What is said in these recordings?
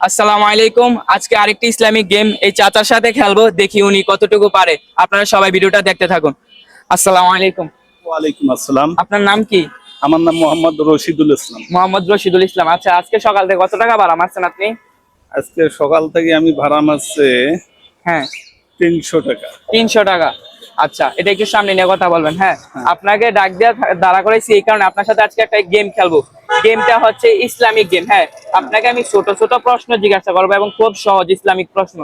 আসসালামু আলাইকুম। আজকে আরেকটি ইসলামিক গেম এই চাচার সাথে খেলবো, দেখি উনি কতটুকু পারে। আপনারা সবাই ভিডিওটা দেখতে থাকুন। আসসালামু আলাইকুম। ওয়ালাইকুম আসসালাম। আপনার নাম কি? আমার নাম মোহাম্মদ রশিদুল ইসলাম। মোহাম্মদ রশিদুল ইসলাম। আচ্ছা, আজকে সকাল থেকে কত টাকা ভাড়া মারছেন আপনি? আজকে সকাল থেকে আমি ভাড়া মারছে হ্যাঁ, 300 টাকা। 300 টাকা। আচ্ছা, এটা একটু সামনে নিয়ে কথা বলবেন। হ্যাঁ, আপনাকে ডাক দেওয়া দাঁড়া করাইছি এই কারণে আপনার সাথে আজকে একটা গেম খেলবো। গেমটা হচ্ছে ইসলামিক গেম। হ্যাঁ, আপনাকে আমি ছোট ছোট প্রশ্ন জিজ্ঞাসা করবো এবং খুব সহজ ইসলামিক প্রশ্ন।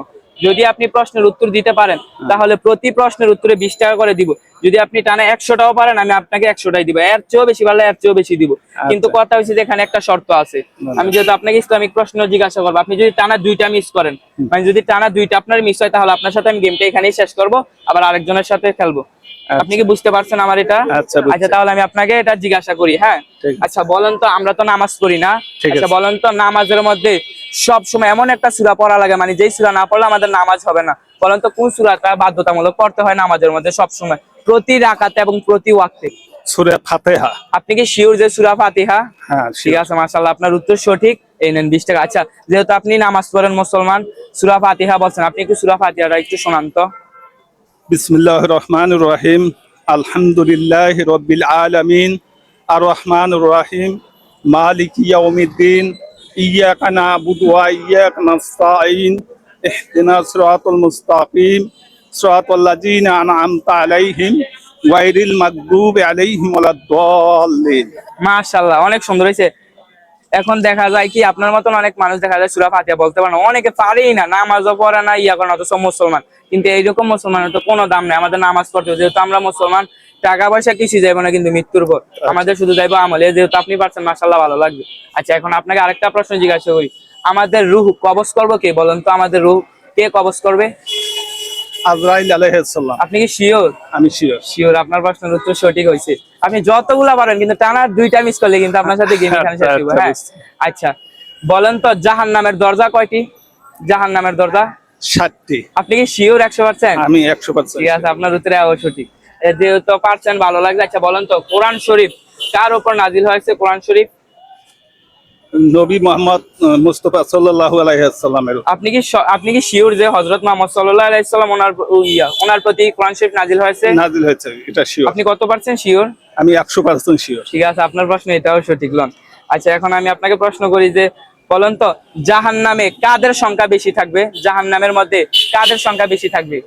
যদি আপনি প্রশ্নের উত্তর দিতে পারেন তাহলে প্রতি প্রশ্নের উত্তরে 20 টাকা করে দিব। যদি আপনি টানা 100টাও পারেন আমি আপনাকে 100টাই দিব, এর চেয়েও বেশি পারলে এর চেয়েও বেশি দিব। কিন্তু কথা হচ্ছে যে এখানে একটা শর্ত আছে। আমি যেহেতু আপনাকে ইসলামিক প্রশ্ন জিজ্ঞাসা করবো, আপনি যদি টানা 2টা মিস করেন, মানে যদি টানা 2টা আপনার মিস হয় তাহলে আপনার সাথে আমি গেমটা এখানেই শেষ করব, আবার আরেকজনের সাথে খেলবো। আপনি কি বুঝতে পারছেন আমার এটা? আচ্ছা, আচ্ছা, তাহলে আমি আপনাকে এটা জিজ্ঞাসা করি। হ্যাঁ, আচ্ছা বলেন তো, আমরা তো নামাজ পড়ি না। আচ্ছা বলেন তো, নামাজের মধ্যে সব সময় এমন একটা সূরা পড়া লাগে, মানে যেই সূরা না পড়লে আমাদের নামাজ হবে না। বলেন তো কোন সূরাটা বাধ্যতামূলক পড়তে হয় নামাজের মধ্যে সব সময়, প্রতি রাকাতে এবং প্রতি ওয়াক্তে? সূরা ফাতিহা। আপনি কি শিওর যে সূরা ফাতিহা? হ্যাঁ, ঠিক আছে, মাশাআল্লাহ, আপনার উত্তর সঠিক। এই নেন 20 টাকা। আচ্ছা, যেহেতু আপনি নামাজ পড়েন মুসলমান, সূরা ফাতিহা বলছেন, আপনি একটু সূরা ফাতিহাটা একটু শোনান তো। বিসমিল্লাহির রহমানির রহিম। আলহামদুলিল্লাহি রাব্বিল আলামিন, আর রহমানির রহিম, মালিকি ইয়াউমিদ্দিন, ইয়্যাকা না'বুদু ওয়া ইয়্যাকা নাস্তাঈন, ইহদিনাস সিরাতাল মুস্তাকিম, সিরাতাল লাযিনা আন'আমতা আলাইহিম গায়রিল মাগদুবি আলাইহিম ওয়ালাদ-দাল্লিন। মাশাআল্লাহ, অনেক সুন্দর হয়েছে। এখন দেখা যায় কি, আপনার মতন অনেক মানুষ দেখা যায় সূরা ফাতিহা বলতে পারে না, অনেকে পারেই না, নামাজও পড়ে না, ইয়া করে না, অথচ মুসলমান। কিন্তু এইরকম মুসলমানের তো কোনো দাম নেই। আমাদের নামাজ পড়তে হবে, যেহেতু আমরা মুসলমান। টাকা পয়সা কিছু যাইবো না কিন্তু মৃত্যুর পর, আমাদের শুধু যাইবো আমলে। যেহেতু আপনি পারছেন, মাশাআল্লাহ, ভালো লাগবে। আচ্ছা, এখন আপনাকে আরেকটা প্রশ্ন জিজ্ঞাসা করি। আমাদের রূহ কবজ করবো কে? বলেন তো, আমাদের রূহ কে কবজ করবে? আজরাইল আলাইহিস সালাম। আপনি কি শিওর? আমি শিওর। শিওর, আপনার প্রশ্নের উত্তর সঠিক হয়েছে। আপনি যতগুলা পারেন, কিন্তু টানা 2টা মিস করলে কিন্তু আপনার সাথে গেম এখানে শেষ হইব। হ্যাঁ, আচ্ছা বলেন তো, জাহান্নামের দরজা কয়টি? জাহান্নামের দরজা 7টি। আপনি কি শিওর 100%? আমি 100%। ঠিক আছে, আপনার উত্তরে সঠিক। যেহেতু পারছেন, ভালো লাগছে। আচ্ছা বলেন তো, কোরআন শরীফ কার উপর নাজিল হয়েছে? কোরআন শরীফ নবী মোহাম্মদ মুস্তাফা সাল্লাল্লাহু আলাইহি ওয়াসাল্লামের। আপনি কি শিওর যে হযরত মুহাম্মদ সাল্লাল্লাহু আলাইহি ওয়াসাল্লাম ওনার প্রতি কোরআন শরীফ নাজিল হয়েছে? নাজিল হয়েছে, এটা শিওর। আপনি কত পার্সেন্ট শিওর? আমি 100% শিওর। ঠিক আছে, আপনার প্রশ্ন এটাও সঠিক লন। আচ্ছা, এখন আমি আপনাকে প্রশ্ন করি যে বলেন তো, জাহান্নামে কাদের সংখ্যা বেশি থাকবে? জাহান্নামের মধ্যে কাদের সংখ্যা বেশি থাকবে?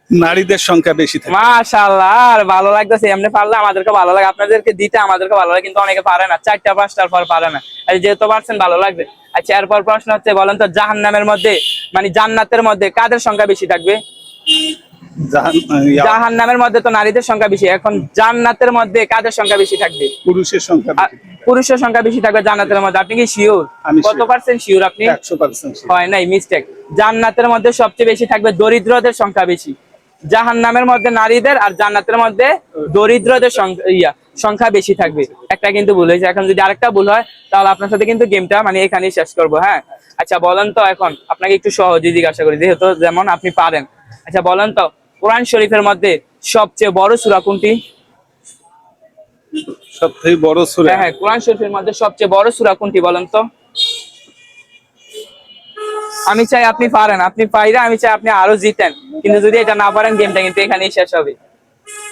নারীদের সংখ্যা বেশি থাকে। মাশাআল্লাহ, আর ভালো লাগতেছে। এমনি পারলে আমাদেরকে ভালো লাগে, আপনাদেরকে দিতে আমাদেরকে ভালো লাগে, কিন্তু অনেকে পারে না, 4টা 5টার পর পারে না। যেহেতু পারছেন, ভালো লাগবে। আচ্ছা, এরপর প্রশ্ন হচ্ছে, বলেন তো, জাহান্নামের মধ্যে মানে জান্নাতের মধ্যে কাদের সংখ্যা বেশি থাকবে? জাহান্নামের মধ্যে তো নারীদের সংখ্যা বেশি, এখন জান্নাতের মধ্যে কাদের সংখ্যা বেশি থাকবে? পুরুষের সংখ্যা বেশি। পুরুষের সংখ্যা বেশি থাকবে জান্নাতের মধ্যে। আপনি কি শিওর? কত পার্সেন্ট শিওর আপনি? 100% শিওর। হয় নাই, মিস্টেক। জান্নাতের মধ্যে সবচেয়ে বেশি থাকবে দরিদ্রদের সংখ্যা বেশি। জাহান্নামের মধ্যে নারীদের আর জান্নাতের মধ্যে দরিদ্রদের সংখ্যা বেশি থাকবে। একটা কিন্তু ভুল হয়েছে। এখন যদি আরেকটা ভুল হয় তাহলে আপনার সাথে কিন্তু গেমটা মানে এখানেই শেষ করবো। হ্যাঁ, আচ্ছা বলেন তো, এখন আপনাকে একটু সহজে জিজ্ঞাসা করি, যেহেতু যেমন আপনি পারেন। আচ্ছা বলেন তো, কোরআন শরীফের মধ্যে সবচেয়ে বড় সূরা কোনটি? সবথেকে বড় সূরা? হ্যাঁ, কোরআন শরীফের মধ্যে সবচেয়ে বড় সূরা কোনটি বলেন তো? আমি চাই আপনি পারেন, আপনি পাইরা আমি চাই আপনি আরো জিতেন, কিন্তু যদি এটা না পারেন গেমটা কিন্তু এখানেই শেষ হবে।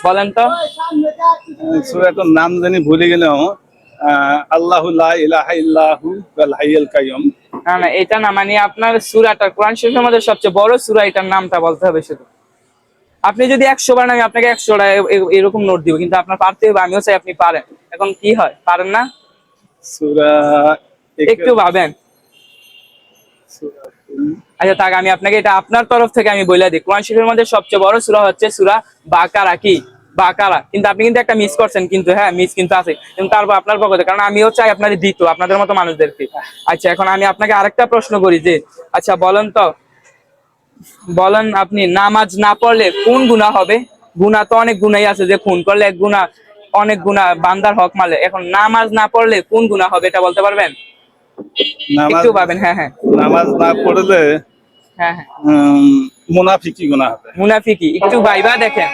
বলেন তো। সূরাটার নাম জানি ভুলে গেলাম। আল্লাহু লা ইলাহা ইল্লাহু ওয়াল হাইয়ুল কাইয়ুম। না না, এটা না, মানে আপনার সূরাটা কোরআন শরীফের মধ্যে সবচেয়ে বড় সূরা, এটার নামটা বলতে হবে শুধু। আপনি যদি 100 বার, আমি আপনাকে 100টা এরকম নোট দিব, কিন্তু আপনার পারতে হবে। আমিও চাই আপনি পারেন। এখন কি হয়, পারেন না? সূরা একটু ভাবেন। আচ্ছা থাক, আমি আপনাকে এটা আপনার তরফ থেকে আমি বলে দিই। কোরআন শরীফের মধ্যে সবচেয়ে বড় সূরা হচ্ছে সূরা বাকারা। কি বাকারা? কিন্তু আপনি কিন্তু একটা মিস করছেন, কিন্তু হ্যাঁ মিস কিন্তু আছে, কিন্তু তারপর আপনার পক্ষে, কারণ আমিও চাই আপনার দিত আপনাদের মতো মানুষদেরকে। আচ্ছা, এখন আমি আপনাকে আরেকটা প্রশ্ন করি যে, আচ্ছা বলেন তো, বলেন আপনি, নামাজ না পড়লে কোন গুনাহ হবে? গুনাহ তো অনেক গুনাহই আছে, যে খুন করলে এক গুনাহ, অনেক গুনাহ, বান্দার হক মারলে। এখন নামাজ না পড়লে কোন গুনাহ হবে, এটা বলতে পারবেন? একটু ভাবেন। হ্যাঁ হ্যাঁ, নামাজ না পড়লে হ্যাঁ হ্যাঁ, মুনাফিকি গুনাহ হবে। মুনাফিকি, একটু ভাইবা দেখেন।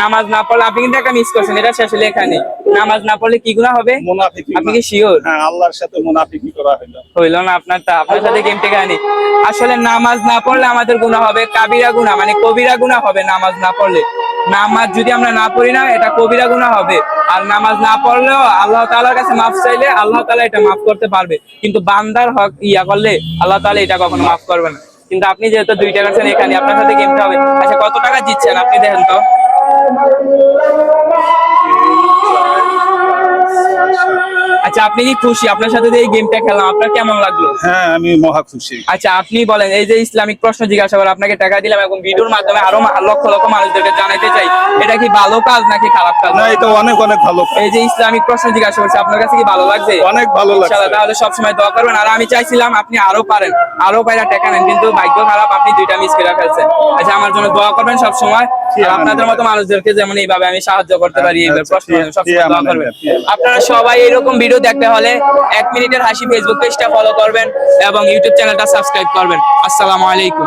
নামাজ না পড়লে আপনি কিন্তু একটা মিস করছেন, এটা শেষে লেখা নেই। নামাজ না পড়লে কি গুনাহ হবে? মুনাফিকি আপনি গুনাহ। কি শিওর? হ্যাঁ, আল্লাহর সাথে মুনাফিকি করা হলো। হইলো না আপনারটা, আপনার সাথে গেম থেকে আনি। আসলে নামাজ না পড়লে আমাদের গুনাহ হবে কাবিরা গুনাহ, মানে কবিরা গুনাহ হবে নামাজ না পড়লে। নামাজ যদি আমরা না পড়ি না, এটা কবিরা গুনাহ হবে। আর নামাজ না পড়লেও আল্লাহ তাআলার কাছে মাফ চাইলে আল্লাহ তাআলা এটা মাফ করতে পারবে, কিন্তু বান্দার হক করলে আল্লাহ তাআলা এটা কখনো মাফ করবে না। কিন্তু আপনি যেহেতু 2 টাকা আছেন এখানে, আপনার সাথে গেমটা হবে। আচ্ছা, কত টাকা জিতছেন আপনি দেখেন তো? আচ্ছা, আপনি কি খুশি আপনার সাথে যে এই গেমটা খেললাম? আপনার কেমন লাগলো? হ্যাঁ, আমি মহা খুশি। আচ্ছা, আপনি বলেন, এই যে ইসলামিক প্রশ্ন জিজ্ঞাসা করে আপনাকে টাকা দিলাম এবং ভিডিওর মাধ্যমে আরো লক্ষ লক্ষ মানুষদেরকে জানাতে চাই, এটা কি ভালো কাজ নাকি খারাপ কাজ? না, এটা অনেক অনেক ভালো কাজ। এই যে ইসলামিক প্রশ্ন জিজ্ঞাসা করছে, আপনার কাছে কি ভালো লাগছে? অনেক ভালো লাগছে। ইনশাআল্লাহ, তাহলে সবসময় দোয়া করবেন। আর আমি চাইছিলাম আপনি আরো পারেন, আরো পাইরা টাকা নেন, কিন্তু ভাগ্য খারাপ, আপনি 2টা মিস করে ফেলছেন। আচ্ছা, আমার জন্য দোয়া করবেন সবসময়। আর আপনাদের মতো মানুষদেরকে যেমন এইভাবে আমি সাহায্য করতে পারি, এইভাবে প্রশ্ন সবসময় দোয়া করবেন। আপনারা সবাই এরকম ভিডিও দেখতে হলে 1 মিনিটের হাসি ফেসবুক পেজটা ফলো করবেন এবং ইউটিউব চ্যানেলটা সাবস্ক্রাইব করবেন। আসসালামু আলাইকুম।